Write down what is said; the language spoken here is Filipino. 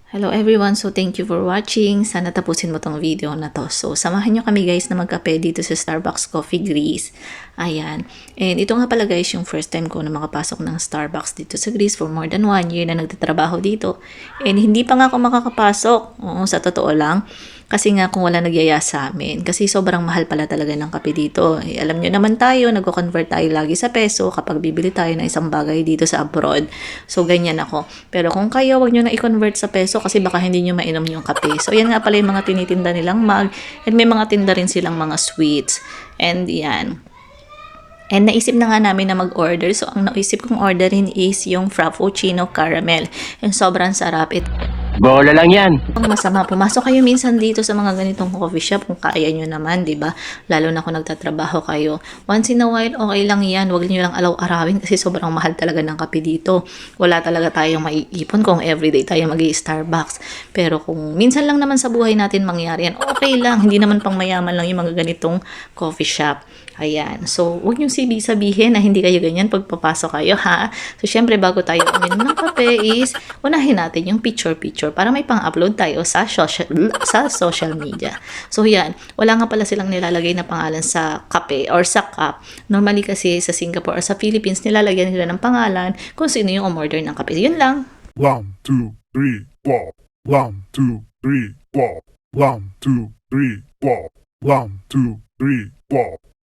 Hello everyone, so thank you for watching. Sana tapusin mo tong video na to. So samahan nyo kami guys na magkape dito sa Starbucks Coffee Greece. Ayan. And ito nga pala guys yung first time ko na makapasok ng Starbucks dito sa Greece for more than 1 year na nagtatrabaho dito. And hindi pa nga ako makakapasok. Oo, sa totoo lang. Kasi nga kung wala nagyaya sa amin. Kasi sobrang mahal pala talaga ng kape dito. Eh, alam nyo naman tayo, nagko-convert tayo lagi sa peso kapag bibili tayo ng isang bagay dito sa abroad. So ganyan ako. Pero kung kayo, wag nyo na i-convert sa peso kasi baka hindi nyo mainom yung kape. So yan nga pala yung mga tinitinda nilang mug. And may mga tinda rin silang mga sweets. And yan. And naisip na nga namin na mag-order. So ang naisip kong orderin is yung Frappuccino Caramel. Yung sobrang sarap. Bola lang yan. Ang masama, pumasok kayo minsan dito sa mga ganitong coffee shop kung kaya nyo naman, di ba? Lalo na kung nagtatrabaho kayo. Once in a while, okay lang yan. Huwag nyo lang araw-arawin kasi sobrang mahal talaga ng kape dito. Wala talaga tayong maiipon kung everyday tayo mag-i-Starbucks. Pero kung minsan lang naman sa buhay natin mangyari yan, okay lang. Hindi naman pang mayaman lang yung mga ganitong coffee shop. Ayan. So, huwag nyo sabihin na hindi kayo ganyan pagpapasok kayo, ha? So, syempre, bago tayo uminom ng kape is, unahin natin yung picture-picture para may pang-upload tayo sa social media. So, yan. Wala nga pala silang nilalagay na pangalan sa kape or sa cup. Normally kasi sa Singapore or sa Philippines, nilalagyan nila ng pangalan kung sino yung umorder ng kape. Yun lang. 1, 2, 3, 4. 1, 2, 3, 4. 1, 2, 3, 4. 1, 2, 3, 4.